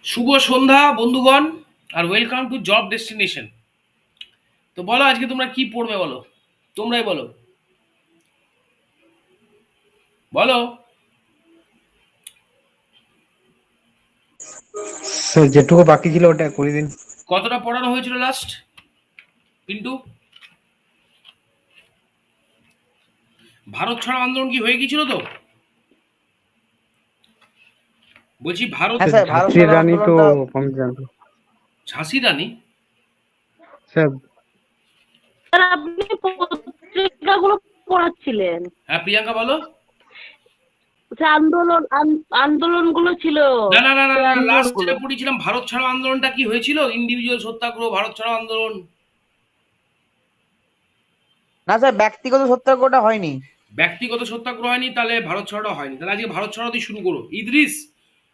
শুভ সন্ধ্যা বন্ধুগণ, আর welcome to job destination. তো বলো আজকে তোমরা কি পড়বে, বলো, তোমরাই বলো বলো। স্যার যেটুকু বাকি ছিল ওটা করে দিন। কতটা পড়ানো হয়েছিল লাস্ট, পিন্টু? ভারত ছাড়ো আন্দোলন কি হয়ে গিয়েছিল তো? বলছি ভারত। হ্যাঁ স্যার, ভারত ঝাঁসির ছাড়ো রানী তো আন্দোলনটা। কম জানতো ঝাঁসি রানী? স্যার। স্যার আপনি পত্রিকাগুলো পড়াচ্ছিলেন, হ্যাঁ প্রিয়াঙ্কা বলো। স্যার আন্দোলনগুলো ছিল, না না না না সেই না, লাস্ট আন্দোলনগুলো। যেটা পড়েছিলাম ভারত ছাড়ো আন্দোলনটা কি হয়েছিল, ইন্ডিভিজুয়াল সত্যাগ্রহ, ভারত ছাড়ো আন্দোলন। না স্যার, ব্যক্তিগত সত্যাগ্রহটা হয়নি। ব্যক্তিগত সত্যাগ্রহ হয়নি, তাহলে ভারত ছাড়ো হয়নি, তাহলে আজকে ভারত ছাড়ো দিয়ে শুরু করো ইদ্রিস।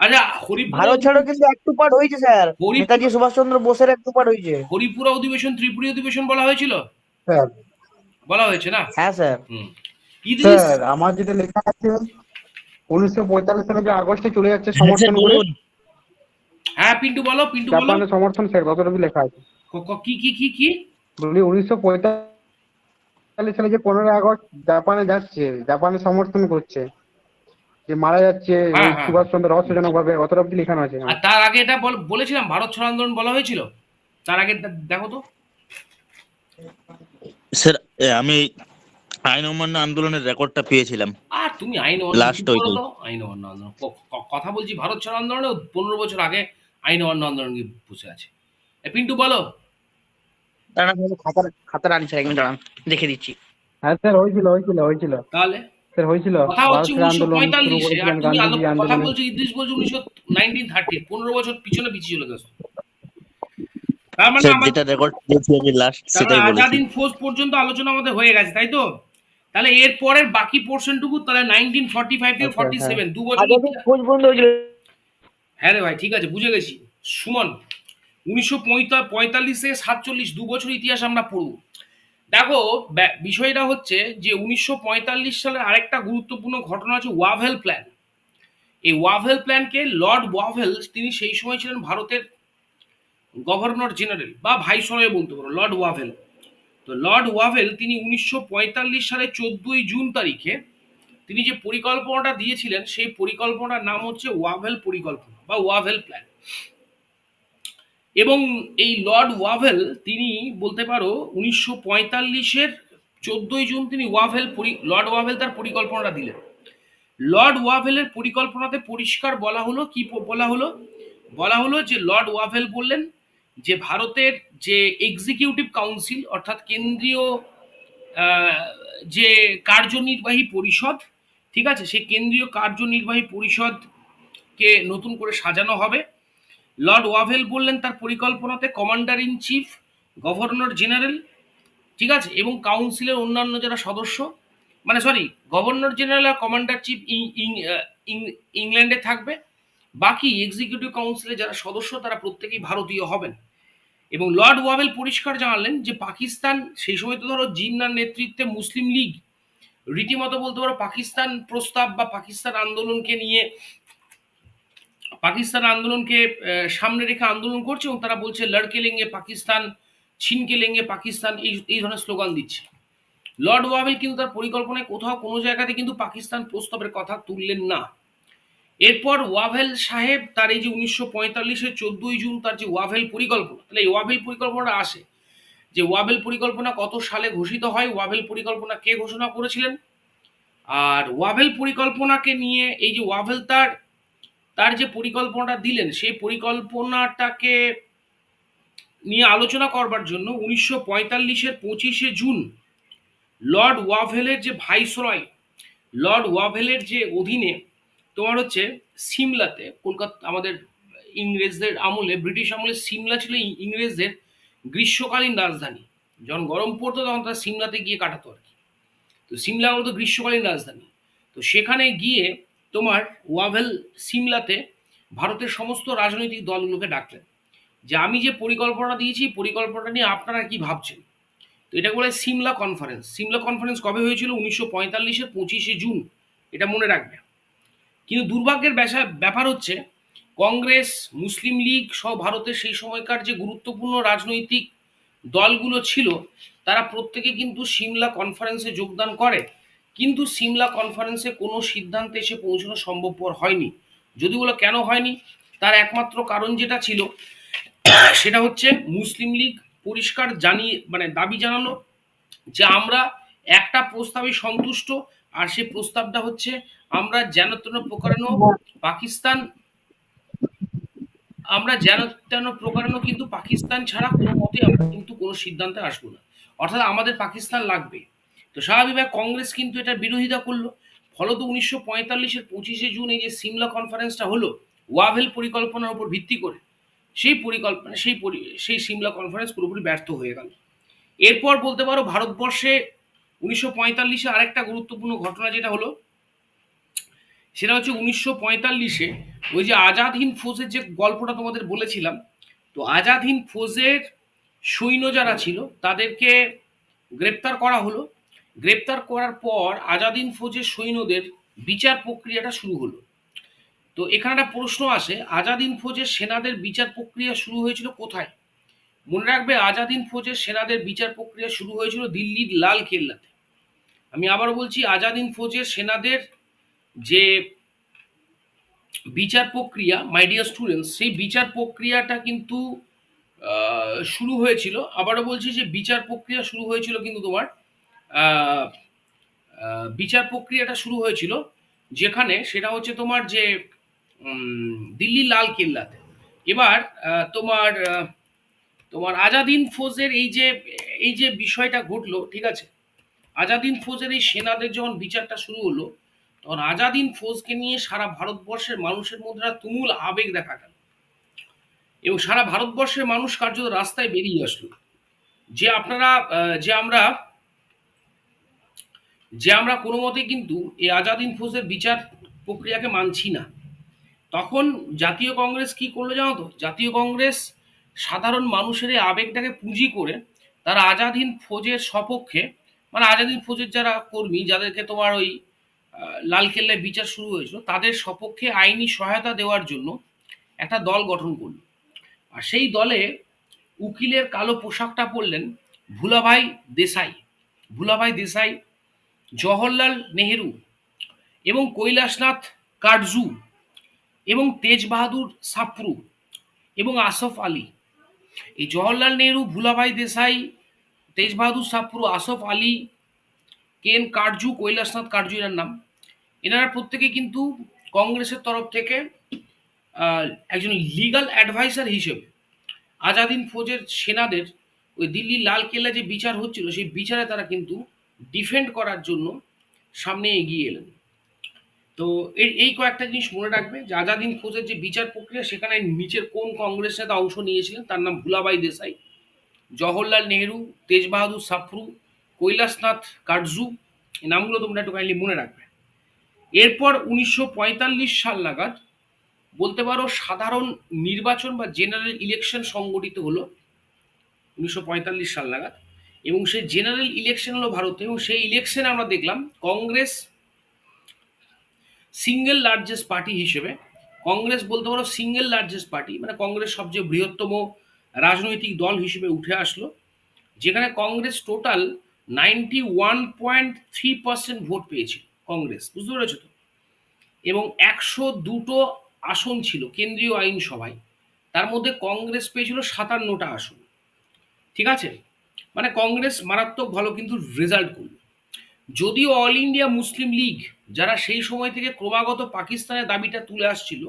আচ্ছা, হরিপুরা ভারত ছাড়ো কিন্তু একটু পার্ট হয়েছে স্যার, নেতাজি হরিপুরা সুভাষচন্দ্র বোসের একটু পার্ট হয়েছে। হরিপুরা অধিবেশন, ত্রিপুরী অধিবেশন বলা হয়েছিল, স্যার বলা হয়েছে না? হ্যাঁ স্যার। হুম। ইদ্রিস। স্যার আমার যেটা লেখা আছে 1945 সালে যে আগস্টে চলে যাচ্ছে হ্যাঁ স্যার সমর্থন করে বলুন। হ্যাঁ পিন্টু বলো, পিন্টু বলো। জাপানের সমর্থন, স্যার ততটুকু লেখা আছে। কি কি কি কি? বলি 1945 সালে যে 15 আগস্ট জাপানে যাচ্ছে, জাপানের সমর্থন করছে, যে মারা যাচ্ছে ওই হ্যাঁ হ্যাঁ। সুভাষচন্দ্র রহস্যজনক ভাবে, অতটা অব্দি লেখানো আছে। আর তার আগে এটা বলেছিলাম ভারত ছাড়ো আন্দোলন বলা হয়েছিল, তার আগে দেখো তো। স্যার আমি আইন অমান্য আন্দোলনের রেকর্ডটা পেয়েছিলাম আর তুমি আইন অমান্য লাস্ট চুপ করো ওইটাই। তো, আইন অমান্য আন্দোলন কথা বলছি, ভারত ছাড়ো আন্দোলনে 15 বছর আগে আইন অমান্য আন্দোলন কি বসে আছে। পিন্টু বলো। দাঁড়ান খাতার খাতার আনছি, এক মিনিট দাঁড়ান, দেখে দিচ্ছি। হ্যাঁ স্যার, হয়েছিল হয়েছিল হয়েছিল তাহলে স্যার, হয়েছিল। কথা হচ্ছে ভারতের উনিশশো আন্দোলন শুরু পঁয়তাল্লিশে, আর করেছিলেন তুমি গান্ধীজি কথা আন্দোলনে। বলছো, ইদ্রিস বলছো 1930, 15 বছর পিছনে পিছিয়ে চলে গেছে। তার মানে স্যার আমার, যেটা রেকর্ড পেয়েছি আমি লাস্ট তার মানে সেটাই বলেছি। আজাদিন ফৌজ পর্যন্ত আলোচনা আমাদের হয়ে গেছে, তাই তো? তাহলে এর পরের বাকি পোর্শনটুকু তাহলে 1945 থেকে আচ্ছা, হ্যাঁ 47, 2 বছর আগে খোঁজ বন্ধ হয়েছিল। হ্যাঁ রে ভাই, ঠিক আছে, বুঝে গেছি। সুমন, 1945 থেকে 47, 2 বছর ইতিহাস আমরা পড়ব। দেখো, বিষয়টা হচ্ছে যে 1945 সালের আরেকটা গুরুত্বপূর্ণ ঘটনা হচ্ছে ওয়াভেল প্ল্যান। এই ওয়াভেল প্ল্যানকে লর্ড ওয়াভেল, তিনি সেই সময় ছিলেন ভারতের গভর্নর জেনারেল বা ভাইসরয় বলতে পারো, লর্ড ওয়াভেল। তো লর্ড ওয়াভেল তিনি 1945 সালে 14 জুন তারিখে তিনি যে পরিকল্পনাটা দিয়েছিলেন, সেই পরিকল্পনার নাম হচ্ছে ওয়াভেল পরিকল্পনা বা ওয়াভেল প্ল্যান। এবং এই লর্ড ওয়াভেল তিনি বলতে পারো 1945-এর 14 জুন তিনি লর্ড ওয়াভেল তার পরিকল্পনাটা দিলেন। লর্ড ওয়াভেলের পরিকল্পনাতে পরিষ্কার বলা হলো, কি বলা হলো, বলা হলো যে লর্ড ওয়াভেল বললেন যে ভারতের যে এক্সিকিউটিভ কাউন্সিল, অর্থাৎ কেন্দ্রীয় যে কার্যনির্বাহী পরিষদ, ঠিক আছে, সেই কেন্দ্রীয় কার্যনির্বাহী পরিষদকে নতুন করে সাজানো হবে। লর্ড ওয়াভেল বললেন তার পরিকল্পনাতে commander in chief, governor general, ঠিক আছে, এবং কাউন্সিলের অন্যান্য যারা সদস্য, মানে সরি, গভর্নর জেনারেল আর কমান্ডার চিফ ইংল্যান্ডে থাকবে, বাকি এক্সিকিউটিভ কাউন্সিলের যারা সদস্য তারা প্রত্যেকেই ভারতীয় হবেন। এবং লর্ড ওয়াভেল পরিষ্কার জানালেন যে পাকিস্তান, সেই সময় তো ধরো জিন্নার নেতৃত্বে মুসলিম লীগ রীতিমতো বলতে পারো পাকিস্তান প্রস্তাব বা পাকিস্তান আন্দোলনকে নিয়ে, পাকিস্তান আন্দোলনকে সামনে রেখে আন্দোলন করছে, এবং তারা বলছে লড়কে লেঙ্গে পাকিস্তান, ছিনকে লেঙ্গে পাকিস্তান, এই ধরনের স্লোগান দিচ্ছে। লর্ড ওয়াভেল কিন্তু তার পরিকল্পনায় কোথাও কোনো জায়গাতে কিন্তু পাকিস্তান প্রস্তাবের কথা তুললেন না। এরপর ওয়াভেল সাহেব তার এই যে 1945-এর 14 জুন তার যে ওয়াভেল পরিকল্পনা, তাহলে এই ওয়াভেল পরিকল্পনাটা আসে, যে ওয়াভেল পরিকল্পনা কত সালে ঘোষিত হয়, ওয়াভেল পরিকল্পনা কে ঘোষণা করেছিলেন, আর ওয়াভেল পরিকল্পনাকে নিয়ে এই যে ওয়াভেল তার তার যে পরিকল্পনাটা দিলেন, সেই পরিকল্পনাটাকে নিয়ে আলোচনা করবার জন্য 1945-এর 25 জুন লর্ড ওয়াভেলের যে ভাইসরয়, লর্ড ওয়াভেলের যে অধীনে তোমার হচ্ছে সিমলাতে, কলকাতা আমাদের ইংরেজদের আমলে, ব্রিটিশ আমলে সিমলা ছিল ইংরেজদের গ্রীষ্মকালীন রাজধানী। যখন গরম পড়তো তখন তারা সিমলাতে গিয়ে কাটাতো আর কি। তো সিমলা হলো গ্রীষ্মকালীন রাজধানী। তো সেখানে গিয়ে তোমার ওয়াভেল সিমলাতে ভারতের সমস্ত রাজনৈতিক দলগুলোকে ডাকলেন, যে আমি যে পরিকল্পনা দিয়েছি, পরিকল্পনাটা নিয়ে আপনারা কি ভাবছেন। তো এটা বলে সিমলা কনফারেন্স। সিমলা কনফারেন্স কবে হয়েছিল? 1945-এর 25 জুন, এটা মনে রাখবে। কিন্তু দুর্ভাগ্যের ব্যাপার হচ্ছে কংগ্রেস, মুসলিম লীগ সহ ভারতের সেই সময়কার যে গুরুত্বপূর্ণ রাজনৈতিক দলগুলো ছিল, তারা প্রত্যেকে কিন্তু সিমলা কনফারেন্সে যোগদান করে, কিন্তু সিমলা কনফারেন্সে কোনো সিদ্ধান্তে এসে পৌঁছানো সম্ভবপর হয়নি। যদি বলো কেন হয়নি, তার একমাত্র কারণ যেটা ছিল সেটা হচ্ছে মুসলিম লীগ পরিষ্কার দাবি জানালো যে আমরা একটা প্রস্তাবে সন্তুষ্ট, আর সেই প্রস্তাবটা হচ্ছে আমরা যেন তেন প্রকারেণ পাকিস্তান কিন্তু পাকিস্তান ছাড়া কোনো মতে আমরা কিন্তু কোনো সিদ্ধান্তে আসবো না, অর্থাৎ আমাদের পাকিস্তান লাগবে। তো স্বাভাবিকভাবে কংগ্রেস কিন্তু এটার বিরোধিতা করলো। ফলত 1945-এর 25শে জুন এই যে সিমলা কনফারেন্সটা হলো ওয়াভেল পরিকল্পনার উপর ভিত্তি করে, সেই সিমলা কনফারেন্স পুরোপুরি ব্যর্থ হয়ে গেল। এরপর বলতে পারো ভারতবর্ষে 1945-এ আরেকটা গুরুত্বপূর্ণ ঘটনা যেটা হলো সেটা হচ্ছে 1945-এ ওই যে আজাদ হিন্দ ফৌজের যে গল্পটা তোমাদের বলেছিলাম, তো আজাদ হিন্দ ফৌজের সৈন্য যারা ছিল তাদেরকে গ্রেপ্তার করা হলো। গ্রেপ্তার করার পর আজাদ হিন্দ ফৌজের সৈন্যদের বিচার প্রক্রিয়াটা শুরু হলো। তো এখানে একটা প্রশ্ন আসে, আজাদ হিন্দ ফৌজের সেনাদের বিচার প্রক্রিয়া শুরু হয়েছিল কোথায়? মনে রাখবে, আজাদ হিন্দ ফৌজের সেনাদের বিচার প্রক্রিয়া শুরু হয়েছিল দিল্লির লাল কেল্লাতে। আমি আবারও বলছি, আজাদ হিন্দ ফৌজের সেনাদের যে বিচার প্রক্রিয়া, মাই ডিয়ার স্টুডেন্টস, সেই বিচার প্রক্রিয়াটা কিন্তু শুরু হয়েছিল, আবারও বলছি যে বিচার প্রক্রিয়া শুরু হয়েছিল কিন্তু তোমার বিচার প্রক্রিয়াটা শুরু হয়েছিল যেখানে সেটা হচ্ছে তোমার যে দিল্লি লাল কেল্লাতে। এবার তোমার আজাদ হিন্দ ফৌজের এই যে বিষয়টা ঘটলো, ঠিক আছে, আজাদ হিন্দ ফৌজের এই সেনাদের যখন বিচারটা শুরু হলো, তখন আজাদ হিন্দ ফৌজকে নিয়ে সারা ভারতবর্ষের মানুষের মধ্যে তুমুল আবেগ দেখা গেল, এবং সারা ভারতবর্ষের মানুষ কার্যত রাস্তায় বেরিয়ে আসলো যে আমরা কোনো মতে কিন্তু এই আজাদ হিন্দ ফৌজের বিচার প্রক্রিয়াকে মানছি না। তখন জাতীয় কংগ্রেস কি করলো জানো তো? জাতীয় কংগ্রেস সাধারণ মানুষের এই আবেগটাকে পুঁজি করে তারা আজাদ হিন্দ ফৌজের সপক্ষে, মানে আজাদ হিন্দ ফৌজের যারা কর্মী, যাদেরকে তোমার ওই লালকেল্লায় বিচার শুরু হয়েছিল, তাদের সপক্ষে আইনি সহায়তা দেওয়ার জন্য একটা দল গঠন করল। আর সেই দলে উকিলের কালো পোশাকটা পরলেন ভুলাভাই দেশাই, জওহরলাল নেহেরু এবং কৈলাসনাথ কাটজু এবং তেজ বাহাদুর সাপ্রু এবং আসফ আলী। এই জওহরলাল নেহেরু, ভুলাভাই দেশাই, তেজ বাহাদুর সাপ্রু, আসফ আলী, কেন কাটজু, কৈলাসনাথ কাটজু এনার নাম। এনারা প্রত্যেকে কিন্তু কংগ্রেসের তরফ থেকে একজন লিগাল অ্যাডভাইসার হিসেবে আজাদ হিন্দ ফৌজের সেনাদের ওই দিল্লির লাল কেল্লা যে বিচার হচ্ছিল সেই বিচারে তারা কিন্তু ডিফেন্ড করার জন্য সামনে এগিয়ে এলেন। তো এই কয়েকটা জিনিস মনে রাখবে যে আজাদ হিন্দ ফৌজের যে বিচার প্রক্রিয়া, সেখানে নিচের কোন কংগ্রেস নেতা অংশ নিয়েছিলেন, তার নাম ভুলাভাই দেশাই, জওহরলাল নেহেরু, তেজ বাহাদুর সাপ্রু, কৈলাসনাথ কাটজু। এই নামগুলো তোমরা একটু কাইন্ডলি মনে রাখবে। এরপর 1945 সাল নাগাদ বলতে পারো সাধারণ নির্বাচন বা জেনারেল ইলেকশন সংগঠিত হলো 1945 সাল নাগাদ, এবং সেই জেনারেল ইলেকশন হলো ভারতে, এবং সেই ইলেকশনে আমরা দেখলাম কংগ্রেস সিঙ্গেল লার্জেস্ট পার্টি হিসেবে, কংগ্রেস বলতে পারো সিঙ্গেল লার্জেস্ট পার্টি, মানে কংগ্রেস সবচেয়ে বৃহত্তম রাজনৈতিক দল হিসেবে উঠে আসলো, যেখানে কংগ্রেস টোটাল 91.3% ভোট পেয়েছিল কংগ্রেস, বুঝতে পেরেছো তো? এবং 102টো আসন ছিল কেন্দ্রীয় আইনসভায়, তার মধ্যে কংগ্রেস পেয়েছিল 57টা আসন, ঠিক আছে? মানে কংগ্রেস মারাত্মক ভালো কিন্তু রেজাল্ট করল। যদিও অল ইন্ডিয়া মুসলিম লীগ, যারা সেই সময় থেকে ক্রমাগত পাকিস্তানের দাবিটা তুলে আসছিল,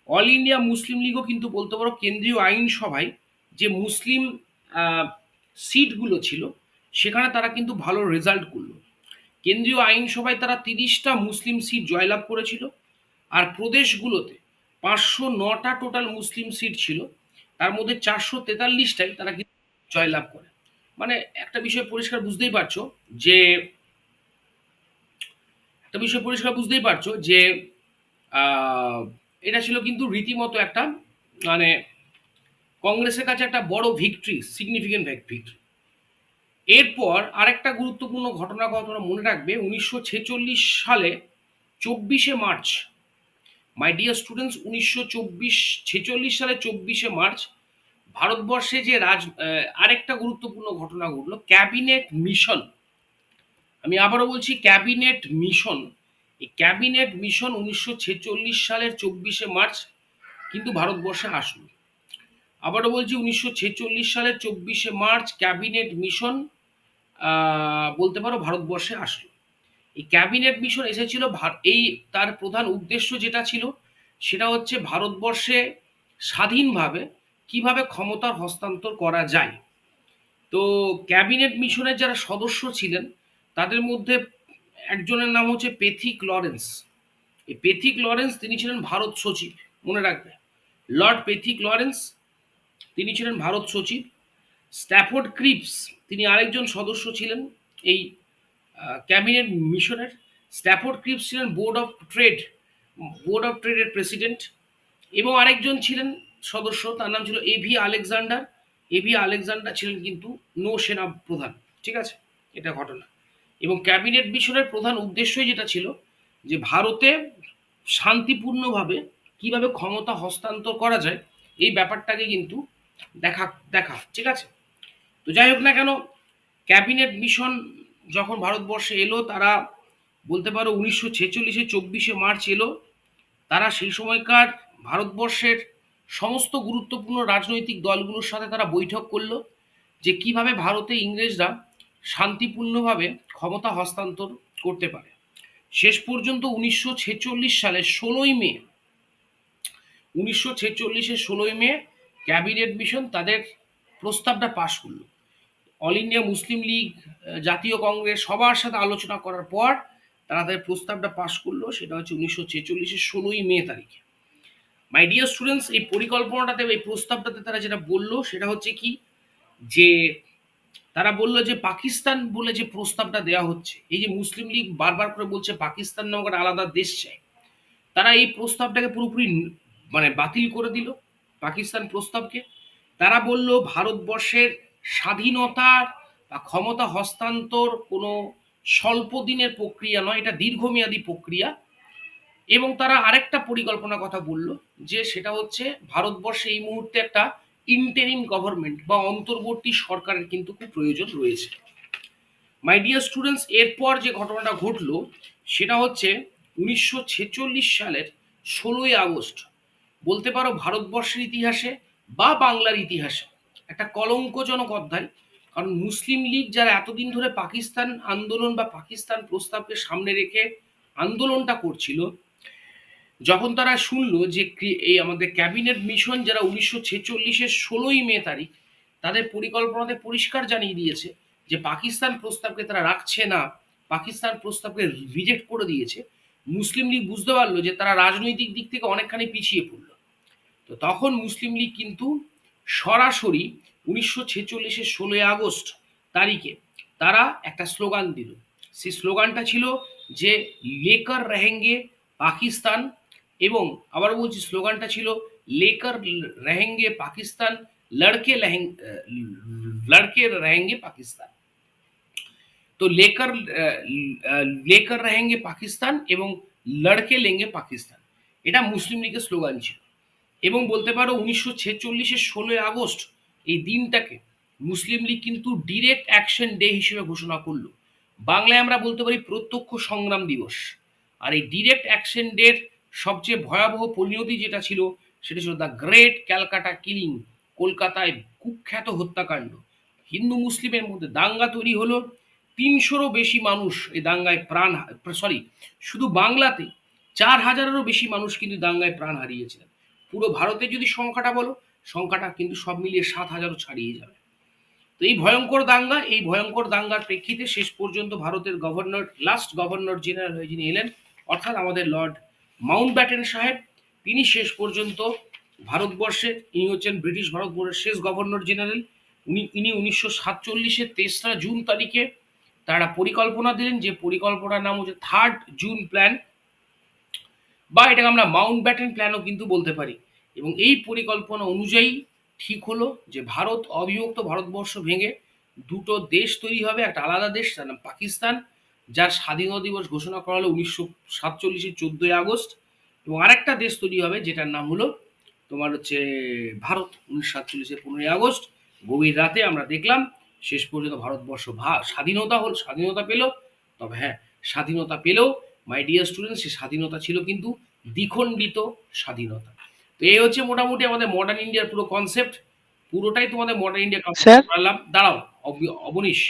অল ইন্ডিয়া মুসলিম লীগও কিন্তু বলতে পারো কেন্দ্রীয় আইনসভায় যে মুসলিম সিটগুলো ছিল সেখানে তারা কিন্তু ভালো রেজাল্ট করলো। কেন্দ্রীয় আইনসভায় তারা 30টা মুসলিম সিট জয়লাভ করেছিল, আর প্রদেশগুলোতে 509টা টোটাল মুসলিম সিট ছিল, তার মধ্যে 443টাই তারা কিন্তু জয়লাভ করে। মানে একটা বিষয় পরিষ্কার বুঝতেই পারছো যে এটা ছিল কিন্তু রীতিমতো একটা মানে কংগ্রেসের কাছে একটা বড় ভিক্টরি, সিগনিফিকেন্ট ভিক্টরি। এরপর আরেকটা গুরুত্বপূর্ণ ঘটনার কথা তোমরা মনে রাখবে, 1946 সালে 24শে মার্চ মাই ডিয়ার স্টুডেন্টস, 1946 সালে 24শে মার্চ ভারতবর্ষে যে আরেকটা গুরুত্বপূর্ণ ঘটনা ঘটলো, ক্যাবিনেট মিশন। আমি আবারও বলছি ক্যাবিনেট মিশন। এই ক্যাবিনেট মিশন 1946 সালের 24শে মার্চ কিন্তু ভারতবর্ষে আসলো। আবারও বলছি 1946 সালের 24শে মার্চ ক্যাবিনেট মিশন বলতে পারো ভারতবর্ষে আসলো। এই ক্যাবিনেট মিশন এসেছিল, এই তার প্রধান উদ্দেশ্য যেটা ছিল সেটা হচ্ছে ভারতবর্ষে স্বাধীনভাবে কিভাবে ক্ষমতার হস্তান্তর করা যায়। তো ক্যাবিনেট মিশনের যারা সদস্য ছিলেন তাদের মধ্যে একজনের নাম হচ্ছে পেথিক লরেন্স। এই পেথিক লরেন্স তিনি ছিলেন ভারত সচিব, মনে রাখবে, লর্ড পেথিক লরেন্স তিনি ছিলেন ভারত সচিব। স্ট্যাফোর্ড ক্রিপস তিনি আরেকজন সদস্য ছিলেন এই ক্যাবিনেট মিশনের। স্ট্যাফোর্ড ক্রিপস ছিলেন বোর্ড অফ ট্রেডের প্রেসিডেন্ট। এবং আরেকজন ছিলেন সদস্য, তার নাম ছিল এভি আলেকজান্ডার। এভি আলেকজান্ডার ছিলেন কিন্তু নৌসেনা প্রধান। ঠিক আছে, এটা ঘটনা। এবং ক্যাবিনেট মিশনের প্রধান উদ্দেশ্যই যেটা ছিল যে ভারতে শান্তিপূর্ণভাবে কিভাবে ক্ষমতা হস্তান্তর করা যায় এই ব্যাপারটাকে কিন্তু দেখা। ঠিক আছে, তো যাই হোক না কেন, ক্যাবিনেট মিশন যখন ভারতবর্ষে এলো, তারা বলতে পারো 1946-এ 24শে মার্চ এলো। তারা সেই সময়কার ভারতবর্ষের সমস্ত গুরুত্বপূর্ণ রাজনৈতিক দলগুলোর সাথে তারা বৈঠক করলো যে কিভাবে ভারতে ইংরেজরা শান্তিপূর্ণভাবে ক্ষমতা হস্তান্তর করতে পারে। শেষ পর্যন্ত 1946 সালের 16ই মে 16ই মে ক্যাবিনেট মিশন তাদের প্রস্তাবটা পাশ করলো। অল ইন্ডিয়া মুসলিম লীগ, জাতীয় কংগ্রেস সবার সাথে আলোচনা করার পর তারা তাদের প্রস্তাবটা পাশ করলো। সেটা হচ্ছে 1946-এর 16ই মে তারিখে। মাই ডিয়ার স্টুডেন্টস, এই পরিকল্পনাটাতে, এই প্রস্তাবটাতে তারা যেটা বললো সেটা হচ্ছে কি, যে তারা বললো যে পাকিস্তান বলে যে প্রস্তাবটা দেওয়া হচ্ছে, এই যে মুসলিম লীগ বারবার করে বলছে পাকিস্তান নামক একটা আলাদা দেশ চাই, তারা এই প্রস্তাবটাকে পুরোপুরি মানে বাতিল করে দিল পাকিস্তান প্রস্তাবকে। তারা বলল ভারতবর্ষের স্বাধীনতার বা ক্ষমতা হস্তান্তর কোনো স্বল্প দিনের প্রক্রিয়া নয়, এটা দীর্ঘমেয়াদী প্রক্রিয়া। এবং তারা আরেকটা পরিকল্পনার কথা বলল যে সেটা হচ্ছে ভারতবর্ষে এই মুহূর্তে একটা ইন্টারিম গভর্নমেন্ট বা অন্তর্বর্তী সরকারের কিন্তু খুব প্রয়োজন রয়েছে। মাই ডিয়ার স্টুডেন্টস, এরপর যে ঘটনাটা ঘটলো সেটা হচ্ছে 1946 সালের 16ই আগস্ট বলতে পারো ভারতবর্ষের ইতিহাসে বা বাংলার ইতিহাসে একটা কলঙ্কজনক অধ্যায়। কারণ মুসলিম লীগ যারা এতদিন ধরে পাকিস্তান আন্দোলন বা পাকিস্তান প্রস্তাবকে সামনে রেখে আন্দোলনটা করছিল, যখন তারা শুনলো যে এই আমাদের ক্যাবিনেট মিশন যারা 1946-এর 16ই মে তারিখ তাদের পরিকল্পনাতে পরিষ্কার জানিয়ে দিয়েছে যে পাকিস্তান প্রস্তাবকে তারা রাখছে না, পাকিস্তান প্রস্তাবকে রিজেক্ট করে দিয়েছে, মুসলিম লীগ বুঝতে পারলো যে তারা রাজনৈতিক দিক থেকে অনেকখানি পিছিয়ে পড়লো। তো তখন মুসলিম লীগ কিন্তু সরাসরি 1946-এর 16ই আগস্ট তারিখে তারা একটা স্লোগান দিল। সেই স্লোগানটা ছিল যে লেকার রেহেঙ্গে পাকিস্তান, এবং আবার বলছি স্লোগানটা ছিল লেকার রেহেঙ্গে পাকিস্তান, লড়কে রেহেঙ্গে পাকিস্তান। তো লেকার রেহেঙ্গে পাকিস্তান এবং লড়কে লেঙ্গে পাকিস্তান, এটা মুসলিম লীগের স্লোগান ছিল। এবং বলতে পারো 1946-এর 16ই আগস্ট এই দিনটাকে মুসলিম লীগ কিন্তু ডিরেক্ট অ্যাকশন ডে হিসেবে ঘোষণা করলো। বাংলায় আমরা বলতে পারি প্রত্যক্ষ সংগ্রাম দিবস। আর এই ডিরেক্ট অ্যাকশন ডের সবচেয়ে ভয়াবহ পরিণতি যেটা ছিল সেটা ছিল দ্য গ্রেট ক্যালকাটা কিলিং, কলকাতায় কুখ্যাত হত্যাকাণ্ড। হিন্দু মুসলিমের মধ্যে দাঙ্গা তৈরি হলো, 300-রও বেশি মানুষ এই দাঙ্গায় শুধু বাংলাতে 4000-এরও বেশি মানুষ কিন্তু দাঙ্গায় প্রাণ হারিয়েছিলেন। পুরো ভারতে যদি সংখ্যাটা বলো, সংখ্যাটা কিন্তু সব মিলিয়ে 7000-ও ছাড়িয়ে যাবে। তো এই ভয়ঙ্কর দাঙ্গার প্রেক্ষিতে শেষ পর্যন্ত ভারতের লাস্ট গভর্নর জেনারেল হয়ে যিনি এলেন, অর্থাৎ আমাদের লর্ড মাউন্টব্যাটেন সাহেব, তিনি শেষ পর্যন্ত ভারতবর্ষের, ইনি হচ্ছেন ব্রিটিশ ভারতবর্ষের শেষ গভর্নর জেনারেল। ইনি 1947-এর 3রা জুন তারিখে তারা পরিকল্পনা দিলেন, যে পরিকল্পনার নাম হচ্ছে 3rd জুন প্ল্যান, বা এটাকে আমরা মাউন্টব্যাটেন প্ল্যানও কিন্তু বলতে পারি। এবং এই পরিকল্পনা অনুযায়ী ঠিক হলো যে ভারত অবিভক্ত ভারতবর্ষ ভেঙে দুটো দেশ তৈরি হবে, একটা আলাদা দেশ তার নাম পাকিস্তান, যার স্বাধীনতা দিবস ঘোষণা করা হলো 1947-এর 14ই আগস্ট। এবং আরেকটা দেশ তৈরি হবে যেটার নাম হলো তোমার হচ্ছে ভারত। 1947-এর 15ই আগস্ট গভীর রাতে আমরা দেখলাম শেষ পর্যন্ত ভারতবর্ষ স্বাধীনতা পেল। তবে হ্যাঁ, স্বাধীনতা পেলেও মাই ডিয়ার স্টুডেন্ট, সে স্বাধীনতা ছিল কিন্তু দ্বিখণ্ডিত স্বাধীনতা। তো এই হচ্ছে মোটামুটি আমাদের মডার্ন ইন্ডিয়ার পুরো কনসেপ্ট। পুরোটাই তোমাদের মডার্ন ইন্ডিয়া স্যার করালাম। দাঁড়াও অবনীশ,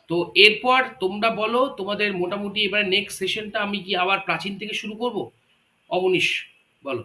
তো এরপর তোমরা বলো তোমাদের মোটামুটি এবারে নেক্সট সেশনটা আমি কি আবার প্রাচীন থেকে শুরু করব? অবনীশ বলো।